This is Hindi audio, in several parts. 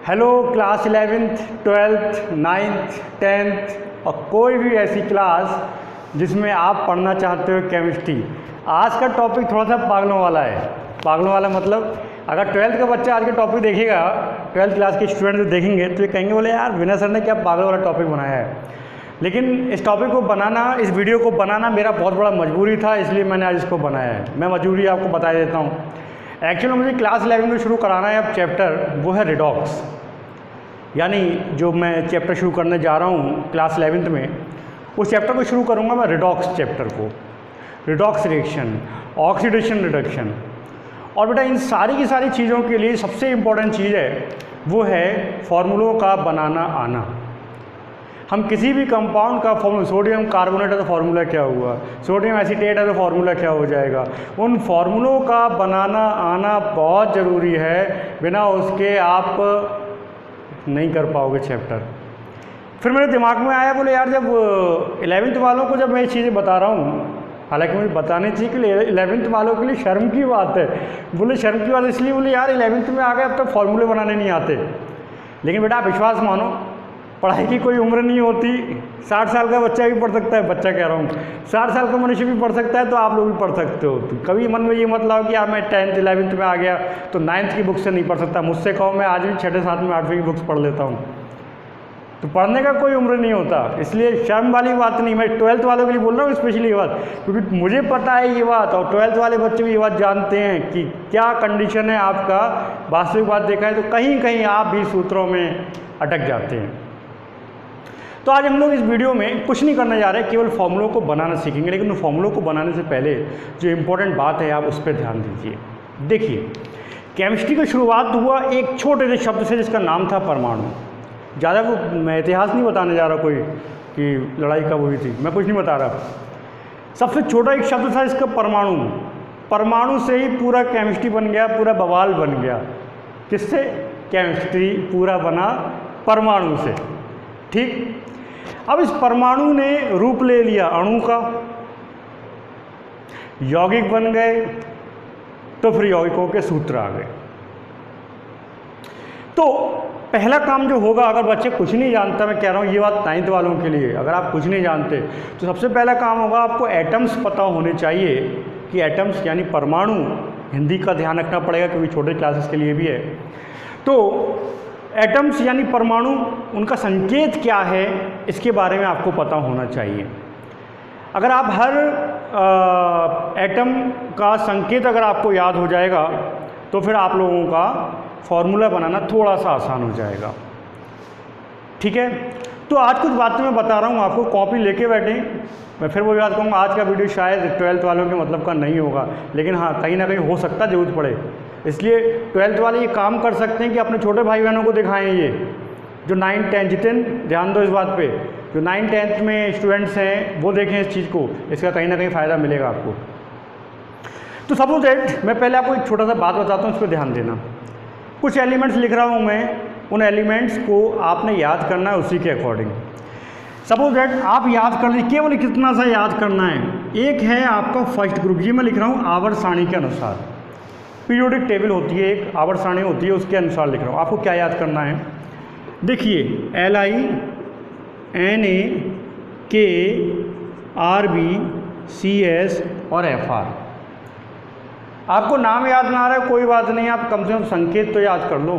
Hello class 11th 12th 9th 10th और कोई भी ऐसी क्लास जिसमें आप पढ़ना चाहते हो केमिस्ट्री। आज का टॉपिक थोड़ा सा पागलों वाला है। पागलों वाला मतलब अगर 12th का बच्चा आज का टॉपिक देखेगा, 12th क्लास के स्टूडेंट जो देखेंगे तो ये कहेंगे बोले यार विनय सर ने क्या पागलों वाला टॉपिक बनाया है। लेकिन इस टॉपिक को बनाना, इस वीडियो को बनाना मेरा बहुत बड़ा मजबूरी था, इसलिए मैंने आज इसको बनाया है। मैं मजबूरी आपको बता देता हूँ। एक्चुअली मुझे क्लास 11 में शुरू कराना है अब चैप्टर, वो है रिडॉक्स। यानी जो मैं चैप्टर शुरू करने जा रहा हूँ क्लास 11th में, उस चैप्टर को शुरू करूँगा मैं रिडॉक्स चैप्टर को। Redox reaction, oxidation reduction. और बेटा इन सारी की सारी चीज़ों के लिए सबसे इम्पोर्टेंट चीज़ है वो है फॉर्मूलों का बनाना आना। हम किसी भी कंपाउंड का फॉर्मूला, सोडियम कार्बोनेट है तो फार्मूला क्या हुआ, सोडियम एसीटेट है तो फार्मूला क्या हो जाएगा, उन फार्मूलों का बनाना आना बहुत ज़रूरी है। बिना उसके आप नहीं कर पाओगे चैप्टर। फिर मेरे दिमाग में आया बोले यार जब 11th वालों को जब मैं ये चीज़ें बता रहा हूँ, हालांकि मुझे बतानी चाहिए कि 11th वालों के लिए शर्म की बात है। बोले शर्म की बात इसलिए बोले यार 11th में आ गए अब तक फॉर्मूले बनाने नहीं आते। लेकिन बेटा आप विश्वास मानो, पढ़ाई की कोई उम्र नहीं होती। 60 साल का बच्चा भी पढ़ सकता है, बच्चा कह रहा हूँ 60 साल का मनुष्य भी पढ़ सकता है, तो आप लोग भी पढ़ सकते हो। तो कभी मन में ये मत लाओ कि यार मैं 10th 11th में आ गया तो 9th की बुक से नहीं पढ़ सकता। मुझसे कहो मैं आज भी 6ठे 7वीं 8वीं की बुक्स पढ़ लेता हूँ। तो पढ़ने का कोई उम्र नहीं होता, इसलिए शर्म वाली बात नहीं। मैं 12th वालों के लिए बोल रहा हूँ स्पेशली ये बात, क्योंकि मुझे पता है ये बात और 12th वाले बच्चे भी ये बात जानते हैं कि क्या कंडीशन है आपका। वास्तविक बात देखा है तो कहीं कहीं आप भी सूत्रों में अटक जाते हैं। तो आज हम लोग इस वीडियो में कुछ नहीं करने जा रहे, केवल फॉर्मूलों को बनाना सीखेंगे। लेकिन उन फॉर्मूलों को बनाने से पहले जो इम्पोर्टेंट बात है आप उस पर ध्यान दीजिए। देखिए केमिस्ट्री की शुरुआत हुआ एक छोटे से शब्द से जिसका नाम था परमाणु। ज़्यादा वो मैं इतिहास नहीं बताने जा रहा कोई कि लड़ाई कब हुई थी, मैं कुछ नहीं बता रहा। सबसे छोटा एक शब्द था इसका परमाणु। परमाणु से ही पूरा केमिस्ट्री बन गया, पूरा बवाल बन गया। किससे? केमिस्ट्री पूरा बना परमाणु से। ठीक, अब इस परमाणु ने रूप ले लिया अणु का, यौगिक बन गए, तो फिर यौगिकों के सूत्र आ गए। तो पहला काम जो होगा, अगर बच्चे कुछ नहीं जानता, मैं कह रहा हूँ ये बात 9th वालों के लिए, अगर आप कुछ नहीं जानते तो सबसे पहला काम होगा आपको एटम्स पता होने चाहिए कि एटम्स यानी परमाणु, हिंदी का ध्यान रखना पड़ेगा क्योंकि छोटे क्लासेस के लिए भी है। तो एटम्स यानी परमाणु, उनका संकेत क्या है इसके बारे में आपको पता होना चाहिए। अगर आप हर एटम का संकेत अगर आपको याद हो जाएगा तो फिर आप लोगों का फॉर्मूला बनाना थोड़ा सा आसान हो जाएगा। ठीक है, तो आज कुछ बातें मैं बता रहा हूँ आपको, कॉपी लेके बैठें। मैं फिर वो याद कहूँगा आज का वीडियो शायद 12th वालों के मतलब का नहीं होगा, लेकिन हाँ कहीं ना कहीं हो सकता है ज़रूरत पड़े। इसलिए 12th वाले ये काम कर सकते हैं कि अपने छोटे भाई बहनों को दिखाएं। ये जो 9 10 जितेंद्र ध्यान दो इस बात पे, जो 9 10th में स्टूडेंट्स हैं वो देखें इस चीज़ को, इसका कहीं ना कहीं फ़ायदा मिलेगा आपको। तो सपोज दैट मैं पहले आपको एक छोटा सा बात बताता हूँ, इस पर ध्यान देना। कुछ एलिमेंट्स लिख रहा हूँ मैं, उन एलिमेंट्स को आपने याद करना है उसी के अकॉर्डिंग। सपोज दैट आप याद कर लीजिए, केवल कितना सा याद करना है। एक है आपका फर्स्ट ग्रुप, ये मैं लिख रहा हूँ आवर्त सारणी के अनुसार। पीरियोडिक टेबल होती है, एक आवर्त सारणी होती है, उसके अनुसार लिख रहा हूँ। आपको क्या याद करना है? देखिए Li Na K Rb CS और Fr। आपको नाम याद ना आ रहा है कोई बात नहीं, आप कम से कम संकेत तो याद कर लो।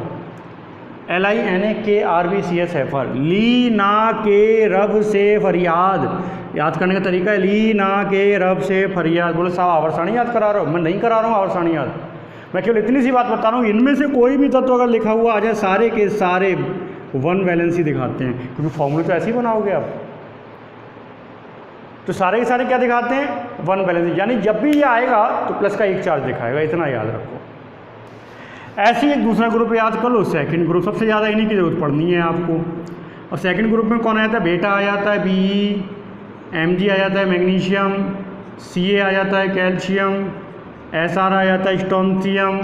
Li Na K Rb CS Fr। ली ना के रब से फरियाद, याद करने का तरीका है ली ना के रब से फरियाद। बोले साहब आवर्त सारणी याद करा रहा हो? मैं नहीं करा रहा हूँ आवर्त सारणी याद, मैं केवल इतनी सी बात बता रहा हूँ। इनमें से कोई भी तत्व अगर लिखा हुआ आ जाए, सारे के सारे 1 वैलेंसी दिखाते हैं, क्योंकि फॉर्मूले तो ऐसे ही बनाओगे आप। तो सारे के सारे क्या दिखाते हैं? 1 वैलेंसी, यानी जब भी ये आएगा तो प्लस का 1 चार्ज दिखाएगा, इतना याद रखो। ऐसे ही एक दूसरा ग्रुप याद कर लो, सेकंड ग्रुप। सबसे ज़्यादा इन्हीं की जरूरत पड़नी है आपको। और सेकंड ग्रुप में कौन आ जाता है? बेटा आ जाता है Be, Mg आ जाता है मैग्नीशियम, Ca आ जाता है कैल्शियम, Sr आ जाता है स्टोन्शियम,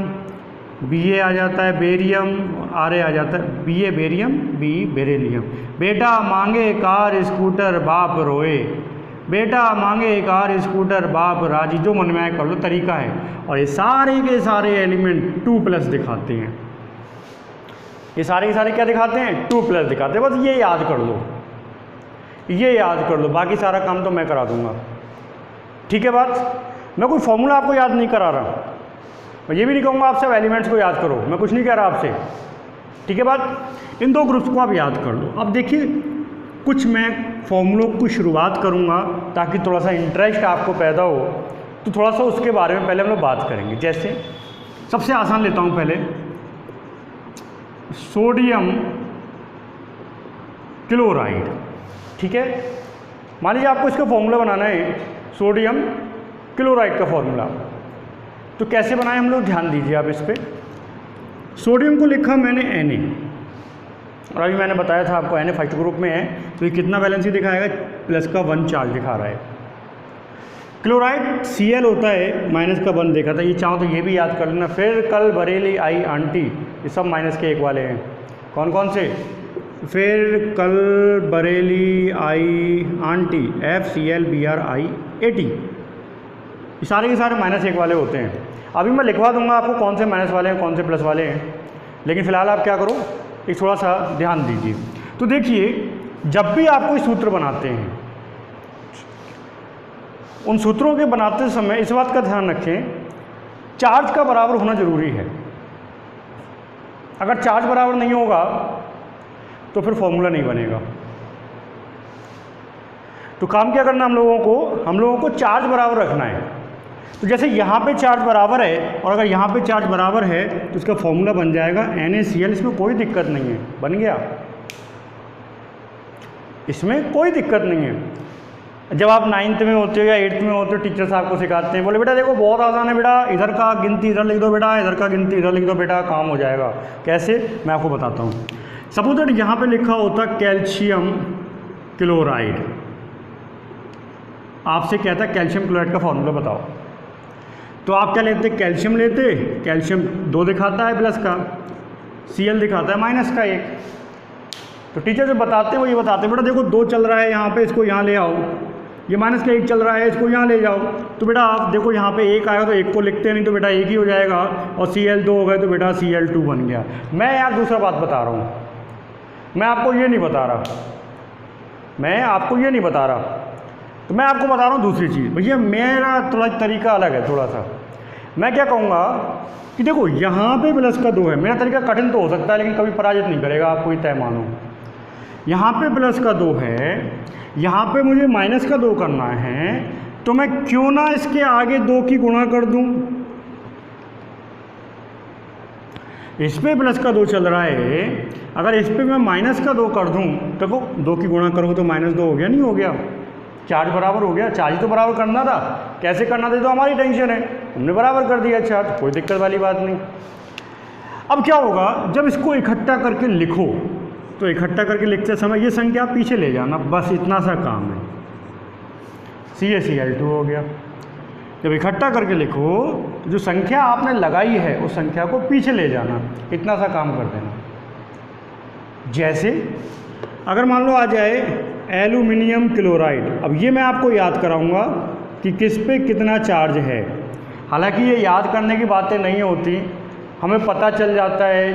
Ba आ जाता है बेरियम, Ra आ जाता है Ba बेरियम, Be बेरिलियम। बेटा मांगे कार स्कूटर बाप रोए, बेटा मांगे कार स्कूटर बाप राजी। जो मन में आए कर लो, तरीका है। और ये सारे के सारे एलिमेंट 2+ दिखाते हैं। ये सारे के सारे क्या दिखाते हैं, 2 प्लस दिखाते हैं। बस ये याद कर लो, ये याद कर लो, बाकी सारा काम तो मैं करा दूंगा। ठीक है बात, मैं कोई फॉर्मूला आपको याद नहीं करा रहा, मैं ये भी नहीं कहूँगा आपसे एलिमेंट्स को याद करो, मैं कुछ नहीं कह रहा आपसे। ठीक है बात, इन 2 ग्रुप्स को आप याद कर लो। अब देखिए कुछ मैं फॉर्मूलों की शुरुआत करूँगा ताकि थोड़ा सा इंटरेस्ट आपको पैदा हो, तो थोड़ा सा उसके बारे में पहले हम लोग बात करेंगे। जैसे सबसे आसान लेता हूँ पहले, सोडियम क्लोराइड। ठीक है, मान लीजिए आपको इसका फॉर्मूला बनाना है, सोडियम क्लोराइड का फॉर्मूला। तो कैसे बनाए हम लोग, ध्यान दीजिए आप इस पर। सोडियम को लिखा मैंने Na, और अभी मैंने बताया था आपको Na फर्स्ट ग्रुप में है, तो ये कितना वैलेंसी दिखाएगा, प्लस का 1 चार्ज दिखा रहा है। क्लोराइड Cl होता है, माइनस का 1 देखा था, ये चाहो तो ये भी याद कर लेना। फिर कल बरेली आई आंटी, ये सब माइनस के 1 वाले हैं। कौन कौन से, फिर कल बरेली आई आंटी, FClBrI80, ये सारे के सारे माइनस 1 वाले होते हैं। अभी मैं लिखवा दूंगा आपको कौन से माइनस वाले हैं कौन से प्लस वाले हैं, लेकिन फ़िलहाल आप क्या करो, एक थोड़ा सा ध्यान दीजिए। तो देखिए जब भी आप कोई सूत्र बनाते हैं, उन सूत्रों के बनाते समय इस बात का ध्यान रखें, चार्ज का बराबर होना जरूरी है। अगर चार्ज बराबर नहीं होगा तो फिर फॉर्मूला नहीं बनेगा। तो काम क्या करना, हम लोगों को चार्ज बराबर रखना है। तो जैसे यहाँ पे चार्ज बराबर है और अगर यहाँ पे चार्ज बराबर है तो इसका फॉर्मूला बन जाएगा NaCl। इसमें कोई दिक्कत नहीं है, बन गया, इसमें कोई दिक्कत नहीं है। जब आप 9th में होते हो या 8th में होते हो, टीचर साहब को सिखाते हैं, बोले बेटा देखो बहुत आसान है बेटा, इधर का गिनती इधर लिख दो बेटा, इधर का गिनती इधर लिख दो बेटा, काम हो जाएगा। कैसे, मैं आपको बताता हूँ। सपोज दैट यहाँ पे लिखा होता कैल्शियम क्लोराइड, आपसे कहता है कैल्शियम क्लोराइड का फॉर्मूला बताओ, तो आप क्या लेते, कैल्शियम लेते, कैल्शियम 2 दिखाता है प्लस का, Cl दिखाता है माइनस का 1। तो टीचर जो बताते हैं वो ये बताते हैं, बेटा देखो 2 चल रहा है यहाँ पे, इसको यहाँ ले आओ, ये माइनस का 1 चल रहा है, इसको यहाँ ले जाओ। तो बेटा आप देखो यहाँ पे 1 आएगा तो 1 को लिखते हैं, नहीं तो बेटा 1 ही हो जाएगा, और Cl 2 हो गए तो बेटा Cl2 बन गया। मैं यार दूसरा बात बता रहा हूँ, मैं आपको ये नहीं बता रहा, मैं आपको ये नहीं बता रहा, तो मैं आपको बता रहा हूँ दूसरी चीज़। भैया मेरा थोड़ा तरीका अलग है, थोड़ा सा मैं क्या कहूँगा कि देखो यहाँ पे प्लस का 2 है, मेरा तरीका कठिन तो हो सकता है लेकिन कभी पराजित नहीं करेगा, आपको ही तय मानो। यहाँ पे प्लस का 2 है, यहाँ पे मुझे माइनस का 2 करना है, तो मैं क्यों ना इसके आगे 2 की गुणा कर दूँ। इस पे प्लस का 2 चल रहा है, अगर इस पे मैं माइनस का 2 कर दूँ, देखो 2 की गुणा करोगे तो -2 हो गया, नहीं हो गया, चार्ज बराबर हो गया। चार्ज तो बराबर करना था, कैसे करना था तो हमारी टेंशन है, हमने बराबर कर दिया चार्ज, कोई दिक्कत वाली बात नहीं। अब क्या होगा, जब इसको इकट्ठा करके लिखो, तो इकट्ठा करके लिखते समय ये संख्या पीछे ले जाना, बस इतना सा काम है, CaCl2 हो गया। जब इकट्ठा करके लिखो तो जो संख्या आपने लगाई है उस संख्या को पीछे ले जाना, इतना सा काम कर देना। जैसे अगर मान लो आ जाए एल्यूमिनियम क्लोराइड, अब ये मैं आपको याद कराऊंगा कि किस पे कितना चार्ज है। हालांकि ये याद करने की बातें नहीं होती, हमें पता चल जाता है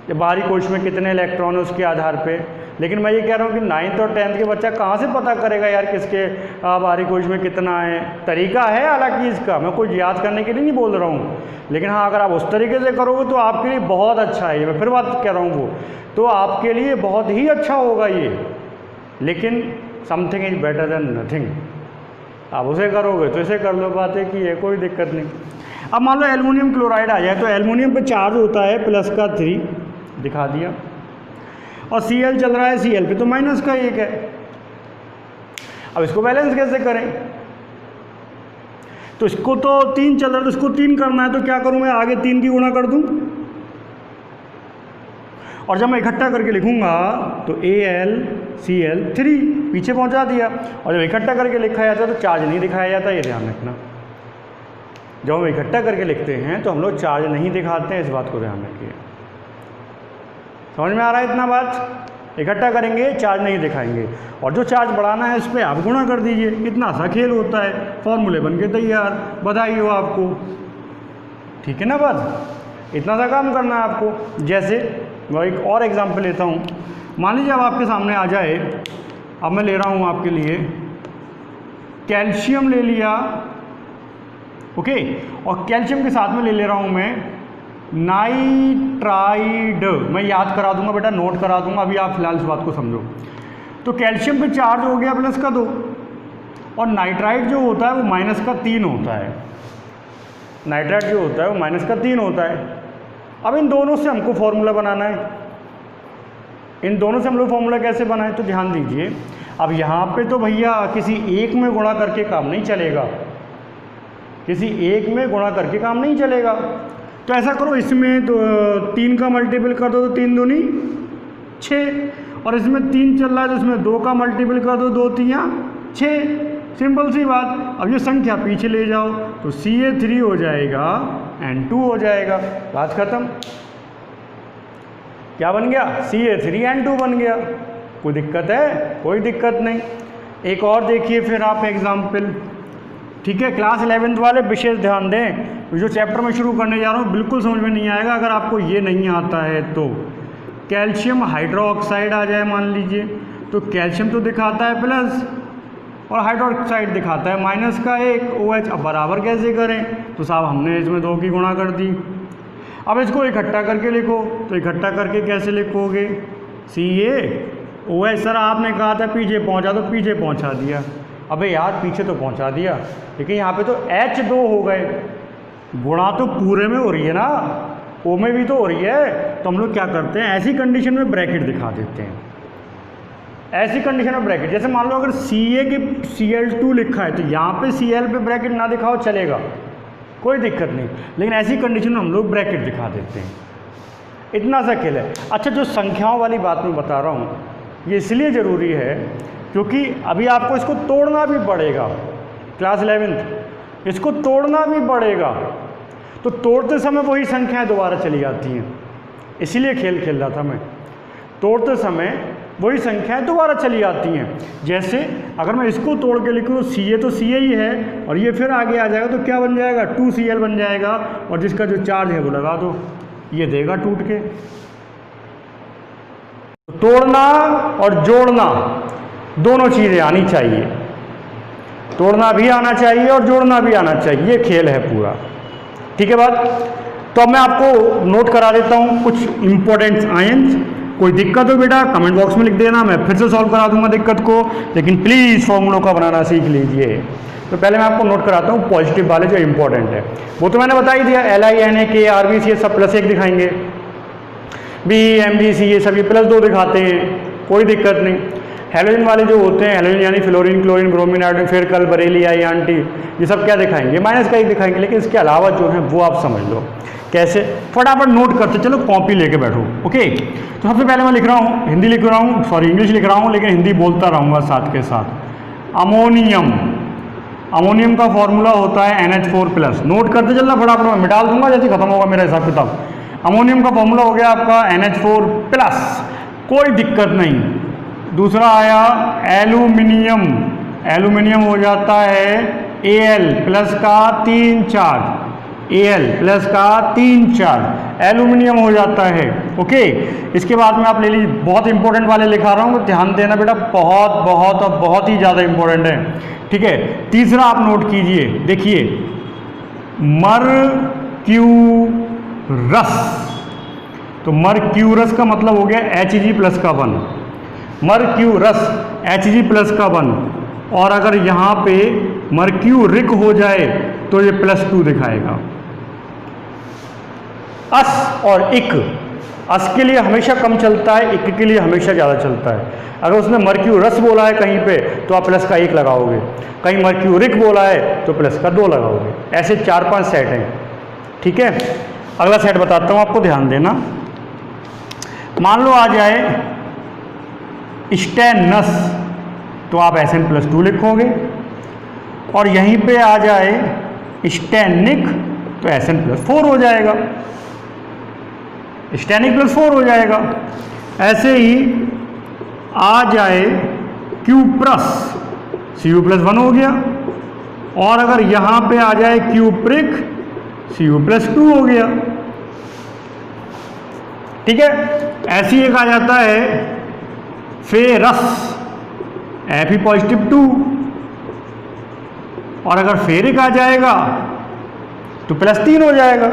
कि बाहरी कोश में कितने इलेक्ट्रॉन है उसके आधार पे, लेकिन मैं ये कह रहा हूँ कि 9th और 10th के बच्चा कहाँ से पता करेगा यार किसके बाहरी कोश में कितना है। तरीका है हालांकि इसका, मैं कुछ याद करने के लिए नहीं बोल रहा हूँ, लेकिन हाँ अगर आप उस तरीके से करोगे तो आपके लिए बहुत अच्छा है। मैं फिर बात कह रहा हूँ, वो तो आपके लिए बहुत ही अच्छा होगा ये, लेकिन something is better than nothing. आप उसे करोगे तो इसे कर लो, बात है कि ये कोई दिक्कत नहीं। अब मान लो एल्युमिनियम क्लोराइड आ जाए, तो एल्युमिनियम पे चार्ज होता है प्लस का 3 दिखा दिया, और Cl चल रहा है, Cl पे तो माइनस का 1 है। अब इसको बैलेंस कैसे करें, तो इसको तो 3 चल रहा है तो इसको 3 करना है, तो क्या करूं मैं, आगे 3 की गुणा कर दूं, और जब मैं इकट्ठा करके लिखूंगा तो AlCl3 पीछे पहुंचा दिया, और जब इकट्ठा करके लिखा जाता है तो चार्ज नहीं दिखाया जाता, ये ध्यान रखना। जब हम इकट्ठा करके लिखते हैं तो हम लोग चार्ज नहीं दिखाते हैं, इस बात को ध्यान रखिए। समझ में आ रहा है इतना बात, इकट्ठा करेंगे चार्ज नहीं दिखाएंगे, और जो चार्ज बढ़ाना है उस पर आप गुणा कर दीजिए, इतना सा खेल होता है, फॉर्मूले बन के तैयार, बधाई हो आपको। ठीक है ना बात, इतना सा काम करना है आपको। जैसे मैं एक और एग्जांपल लेता हूँ। मान लीजिए अब आपके सामने आ जाए, अब मैं ले रहा हूँ आपके लिए कैल्शियम ले लिया, ओके, और कैल्शियम के साथ में ले रहा हूँ मैं नाइट्राइड। मैं याद करा दूंगा बेटा, नोट करा दूंगा, अभी आप फिलहाल इस बात को समझो। तो कैल्शियम पे चार्ज हो गया +2 और नाइट्राइड जो होता है वो -3 होता है। नाइट्राइड जो होता है वो -3 होता है। अब इन दोनों से हमको फॉर्मूला बनाना है। इन दोनों से हम लोग फॉर्मूला कैसे बनाएं, तो ध्यान दीजिए। अब यहाँ पे तो भैया किसी एक में गुणा करके काम नहीं चलेगा, किसी एक में गुणा करके काम नहीं चलेगा। तो ऐसा करो, इसमें तो 3 का मल्टीपल कर दो तो 3 दूनी 6, और इसमें 3 चल रहा है तो इसमें 2 का मल्टीपल कर दो, 2 3 6। सिंपल सी बात। अब ये संख्या पीछे ले जाओ तो Ca3 हो जाएगा N2 हो जाएगा, बात खत्म। क्या बन गया? Ca3N2 बन गया। कोई दिक्कत है? कोई दिक्कत नहीं। एक और देखिए फिर आप एग्जाम्पल, ठीक है। क्लास 11th वाले विशेष ध्यान दें, जो चैप्टर में शुरू करने जा रहा हूँ बिल्कुल समझ में नहीं आएगा अगर आपको ये नहीं आता है तो। कैल्शियम हाइड्रोक्साइड आ जाए मान लीजिए, तो कैल्शियम तो दिखाता है प्लस और हाइड्रोक्साइड दिखाता है -1 OH। अब बराबर कैसे करें, तो साहब हमने इसमें 2 की गुणा कर दी। अब इसको इकट्ठा करके लिखो, तो इकट्ठा करके कैसे लिखोगे? CaOH। सर आपने कहा था पीछे पहुंचा, तो पीछे पहुंचा दिया। अबे यार पीछे तो पहुंचा दिया, लेकिन यहाँ पे तो H2 हो गए। गुणा तो पूरे में हो रही है ना, O में भी तो हो रही है। तो हम लोग क्या करते हैं, ऐसी कंडीशन में ब्रैकेट दिखा देते हैं। ऐसी कंडीशन में ब्रैकेट, जैसे मान लो अगर Ca के Cl2 लिखा है तो यहाँ पे Cl पे ब्रैकेट ना दिखाओ चलेगा, कोई दिक्कत नहीं, लेकिन ऐसी कंडीशन में हम लोग ब्रैकेट दिखा देते हैं। इतना सा खेल है। अच्छा, जो संख्याओं वाली बात मैं बता रहा हूँ ये इसलिए ज़रूरी है क्योंकि अभी आपको इसको तोड़ना भी पड़ेगा। क्लास 11th इसको तोड़ना भी पड़ेगा, तो तोड़ते समय वही संख्याएं दोबारा चली जाती हैं, इसीलिए खेल खेल रहा था मैं। तोड़ते समय वही संख्याएं दोबारा चली आती हैं। जैसे अगर मैं इसको तोड़ के लिखूँ तो Ca तो Ca ही है और ये फिर आगे आ जाएगा तो क्या बन जाएगा? 2Cl बन जाएगा, और जिसका जो चार्ज है वो लगा दो, ये देगा टूट के। तोड़ना और जोड़ना दोनों चीज़ें आनी चाहिए, तोड़ना भी आना चाहिए और जोड़ना भी आना चाहिए, ये खेल है पूरा। ठीक है बात। तो अब मैं आपको नोट करा देता हूँ कुछ इंपॉर्टेंट आयंस। कोई दिक्कत हो बेटा कमेंट बॉक्स में लिख देना, मैं फिर से सॉल्व करा दूंगा दिक्कत को, लेकिन प्लीज़ फॉर्मूलों का बनाना सीख लीजिए। तो पहले मैं आपको नोट कराता हूँ पॉजिटिव वाले जो इंपॉर्टेंट है, वो तो मैंने बता ही दिया। Li, Na, K, RBC ये सब +1 दिखाएंगे, B, MgC ये सब ये +2 दिखाते हैं, कोई दिक्कत नहीं। हेलोजन वाले जो होते हैं, हेलोजन यानी फ्लोरीन, क्लोरीन, ब्रोमीन, आयोडीन, फिर कल, बरेली, आयन, ये सब क्या दिखाएंगे? -1 दिखाएंगे, लेकिन इसके अलावा जो है वो आप समझ लो कैसे। फटाफट नोट करते चलो, कॉपी लेके बैठो। ओके, तो सबसे पहले मैं लिख रहा हूँ, हिंदी लिख रहा हूँ, सॉरी इंग्लिश लिख रहा हूँ, लेकिन हिंदी बोलता रहूँगा साथ के साथ। अमोनियम, अमोनियम का फॉर्मूला होता है NH4+। नोट करते चलना फटाफट, मैं मिटा दूंगा जैसे खत्म होगा मेरा हिसाब किताब। अमोनियम का फॉर्मूला हो गया आपका NH4+, कोई दिक्कत नहीं। दूसरा आया एल्यूमिनियम, एल्यूमिनियम हो जाता है Al+ का 3 चार्ज, Al+ का 3 चार्ज एल्यूमिनियम हो जाता है। ओके, इसके बाद में आप ले लीजिए, बहुत इंपॉर्टेंट वाले लिखा रहा हूँ, ध्यान देना बेटा, बहुत बहुत और बहुत ही ज़्यादा इंपॉर्टेंट है। ठीक है, तीसरा आप नोट कीजिए, देखिए मरक्यूरस। तो मरक्यूरस का मतलब हो गया Hg+ का 1, मरक्यूरस Hg+ का 1। और अगर यहाँ पे मर्क्यूरिक हो जाए तो ये +2 दिखाएगा। अस और इक, अस के लिए हमेशा कम चलता है, इक के लिए हमेशा ज़्यादा चलता है। अगर उसने मर्क्यूरस बोला है कहीं पे तो आप +1 लगाओगे, कहीं मर्क्यूरिक बोला है तो +2 लगाओगे। ऐसे 4-5 सेट हैं। ठीक है, अगला सेट बताता हूँ आपको, ध्यान देना। मान लो आ जाए स्टेनस, तो आप Sn+2 लिखोगे, और यहीं पे आ जाए स्टेनिक तो Sn+4 हो जाएगा, स्टेनिक +4 हो जाएगा। ऐसे ही आ जाए क्यूप्रस, Cu+1 हो गया, और अगर यहाँ पे आ जाए क्यूप्रिक, Cu+2 हो गया। ठीक है। ऐसे ही एक आ जाता है फेरस, Fe पॉजिटिव 2, और अगर फेरिक आ जाएगा तो +3 हो जाएगा,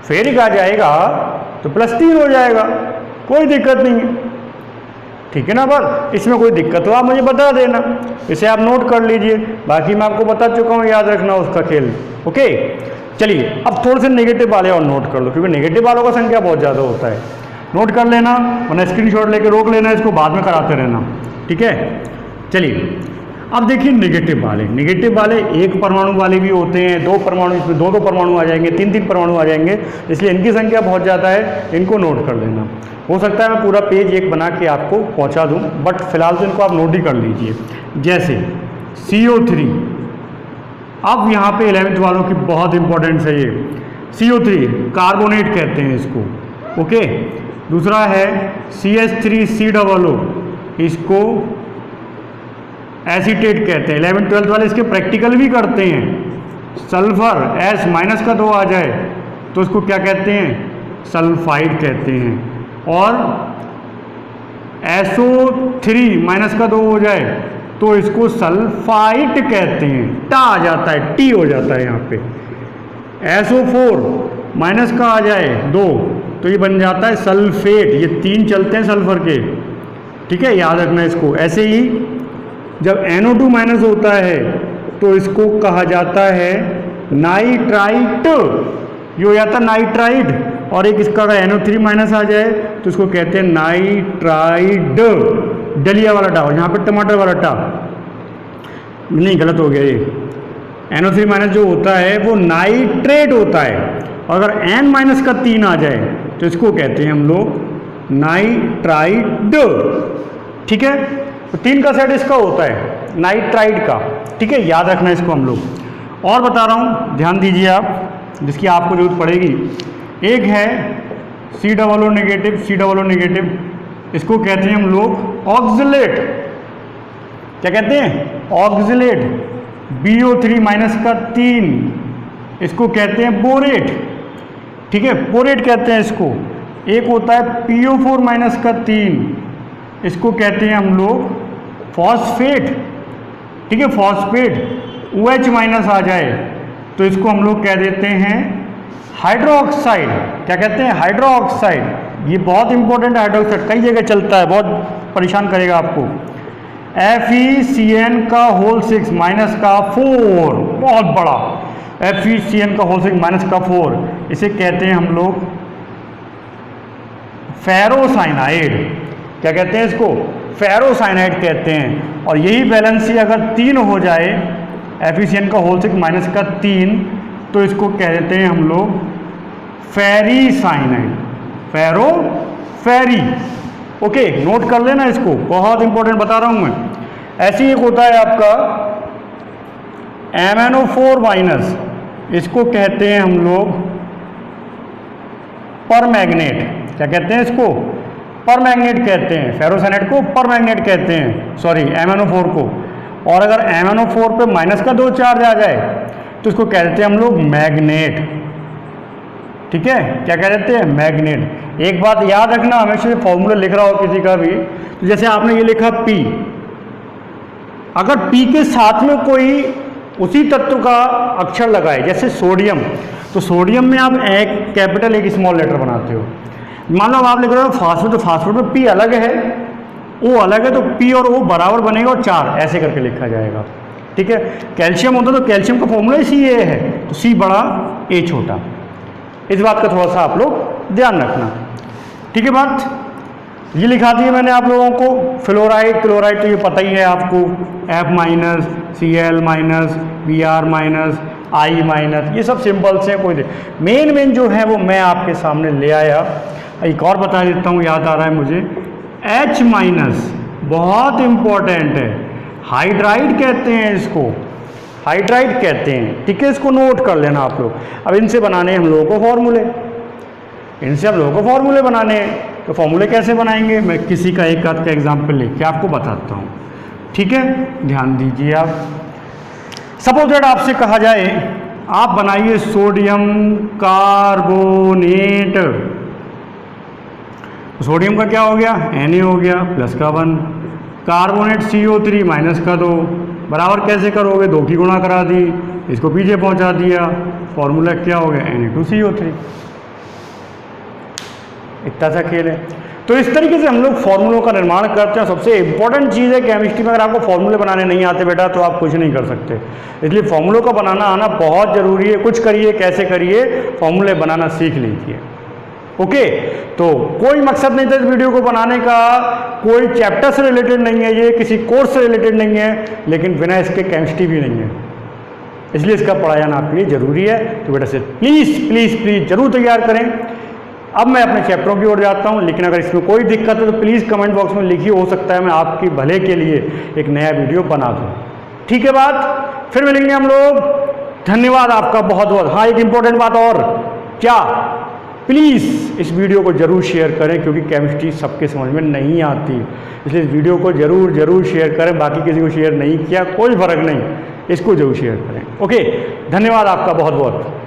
फेरिक आ जाएगा तो +3 हो जाएगा, कोई दिक्कत नहीं है, ठीक है ना। बस इसमें कोई दिक्कत हो आप मुझे बता देना, इसे आप नोट कर लीजिए, बाकी मैं आपको बता चुका हूँ, याद रखना उसका खेल। ओके, चलिए अब थोड़े से नेगेटिव वाले और नोट कर लो, क्योंकि नेगेटिव वालों का संख्या बहुत ज़्यादा होता है। नोट कर लेना, वरना स्क्रीनशॉट लेके रोक लेना, इसको बाद में कराते रहना, ठीक है। चलिए अब देखिए नेगेटिव वाले, नेगेटिव वाले एक परमाणु वाले भी होते हैं, दो परमाणु, इसमें दो परमाणु आ जाएंगे, तीन परमाणु आ जाएंगे, इसलिए इनकी संख्या बहुत ज़्यादा है, इनको नोट कर लेना। हो सकता है मैं पूरा पेज एक बना के आपको पहुंचा दूं, बट फिलहाल तो इनको आप नोट ही कर लीजिए। जैसे CO3, अब यहाँ पे 11th वालों की बहुत इंपॉर्टेंस है ये, CO3 कार्बोनेट कहते हैं इसको, ओके। दूसरा है CH3COO, इसको एसीटेट कहते हैं, 11th 12th वाले इसके प्रैक्टिकल भी करते हैं। सल्फर S- का 2 आ जाए तो इसको क्या कहते हैं, सल्फाइड कहते हैं, और SO3- का 2 हो जाए तो इसको सल्फाइट कहते हैं, टा आ जाता है, टी हो जाता है यहाँ पे। SO4- का आ जाए 2 तो ये बन जाता है सल्फेट, ये 3 चलते हैं सल्फर के, ठीक है, याद रखना इसको। ऐसे ही जब NO2- होता है तो इसको कहा जाता है नाइट्राइट, ये हो जाता है नाइट्राइड, और एक इसका अगर NO3- आ जाए तो इसको कहते हैं नाइट्राइड, डलिया वाला टा, यहाँ पे टमाटर वाला टा नहीं, गलत हो गया ये। NO3- जो होता है वो नाइट्रेट होता है, और अगर N- का 3 आ जाए तो इसको कहते हैं हम लोग नाइट्राइड, ठीक है। तो 3 का सेट इसका होता है नाइट्राइड का, ठीक है, याद रखना इसको हम लोग। और बता रहा हूँ, ध्यान दीजिए आप, जिसकी आपको जरूरत पड़ेगी। एक है COO नेगेटिव, इसको कहते हैं हम लोग ऑक्सलेट, क्या कहते हैं, ऑक्सलेट। BO3- का 3, इसको कहते हैं बोरेट, ठीक है, बोरेट कहते हैं इसको। एक होता है PO4- का 3, इसको कहते हैं हम लोग फॉस्फेट, ठीक है, फॉस्फेट। OH- आ जाए तो इसको हम लोग कह देते हैं हाइड्रोक्साइड, क्या कहते हैं, हाइड्रोक्साइड। ये बहुत इंपॉर्टेंट है हाइड्रोक्साइड, कई जगह चलता है, बहुत परेशान करेगा आपको। FeCN का होल 6- का 4, बहुत बड़ा, FeCN का होल 6- का 4, इसे कहते हैं हम लोग फेरोसाइनाइड, क्या कहते हैं इसको, फेरोसाइनाइड कहते हैं। और यही वैलेंसी अगर 3 हो जाए, FeCN का होल 6- का 3, तो इसको कह देते हैं हम लोग फेरीसाइनाइड, फेरी, ओके, नोट कर लेना इसको, बहुत इंपॉर्टेंट बता रहा हूं मैं। ऐसे ही एक होता है आपका MnO4-, इसको कहते हैं हम लोग परमैग्नेट, क्या कहते हैं इसको, परमैग्नेट कहते हैं, फेरोसाइनाइड को परमैग्नेट कहते हैं, सॉरी MnO4 को। और अगर MnO4 पे - का 2 चार्ज आ जाए तो इसको कह देते हैं हम लोग मैग्नेट, ठीक है, क्या कह देते हैं, मैग्नेट। एक बात याद रखना, हमेशा फॉर्मूला लिख रहा हो किसी का भी, तो जैसे आपने ये लिखा P, अगर P के साथ में कोई उसी तत्व का अक्षर लगाए, जैसे सोडियम, तो सोडियम में आप एक कैपिटल एक स्मॉल लेटर बनाते हो। मान लो आप लिख रहे हो फास्फोरेट, तो फास्फोरेट में P अलग है, O अलग है, तो P और O बराबर बनेगा और 4 ऐसे करके लिखा जाएगा, ठीक है। कैल्शियम होता तो कैल्शियम का फॉर्मूला CA है, तो C बड़ा A छोटा, इस बात का थोड़ा सा आप लोग ध्यान रखना, ठीक है। बात ये लिखा दी है मैंने आप लोगों को। फ्लोराइड, क्लोराइड तो ये पता ही है आपको, F-, Cl-, Br-, I-, ये सब सिंबल्स हैं, कोई मेन जो है वो मैं आपके सामने ले आया। एक और बता देता हूँ, याद आ रहा है मुझे, H-, बहुत इंपॉर्टेंट है, हाइड्राइड कहते हैं इसको, हाइड्राइड कहते हैं, ठीक है, इसको नोट कर लेना आप लोग। अब इनसे बनाने हम लोगों को फॉर्मूले, इनसे हम लोगों को फॉर्मूले बनाने हैं, तो फॉर्मूले कैसे बनाएंगे, मैं किसी का एक आध का एग्जाम्पल लेके आपको बताता हूँ, ठीक है, ध्यान दीजिए आप। सपोज दैट आपसे कहा जाए आप बनाइए सोडियम कार्बोनेट, सोडियम का क्या हो गया, Na हो गया प्लस का 1, कार्बोनेट CO3 माइनस का 2, बराबर कैसे करोगे, 2 की गुणा करा दी, इसको पीछे पहुंचा दिया, फॉर्मूला क्या हो गया Na2CO3। इतना सा खेल है। तो इस तरीके से हम लोग फॉर्मूलों का निर्माण करते हैं। सबसे इंपॉर्टेंट चीज़ है केमिस्ट्री में, अगर आपको फॉर्मूले बनाने नहीं आते बेटा तो आप कुछ नहीं कर सकते। इसलिए फॉर्मूलों का बनाना आना बहुत ज़रूरी है। कुछ करिए, कैसे करिए, फॉर्मूले बनाना सीख लीजिए। ओके, तो कोई मकसद नहीं था इस वीडियो को बनाने का, कोई चैप्टर से रिलेटेड नहीं है, ये किसी कोर्स से रिलेटेड नहीं है, लेकिन बिना इसके केमिस्ट्री भी नहीं है, इसलिए इसका पढ़ाना आपके लिए ज़रूरी है। तो बेटा से प्लीज़ प्लीज़ प्लीज़ ज़रूर तैयार करें। अब मैं अपने चैप्टरों की ओर जाता हूँ, लेकिन अगर इसमें कोई दिक्कत है तो प्लीज़ कमेंट बॉक्स में लिखिए, हो सकता है मैं आपकी भले के लिए एक नया वीडियो बना दूँ। ठीक है बात, फिर मिलेंगे हम लोग। धन्यवाद आपका बहुत बहुत। हाँ, एक इम्पोर्टेंट बात और, क्या, प्लीज़ इस वीडियो को ज़रूर शेयर करें, क्योंकि केमिस्ट्री सबके समझ में नहीं आती, इसलिए इस वीडियो को ज़रूर शेयर करें। बाकी किसी को शेयर नहीं किया कोई फ़र्क नहीं, इसको ज़रूर शेयर करें। ओके, धन्यवाद आपका बहुत बहुत।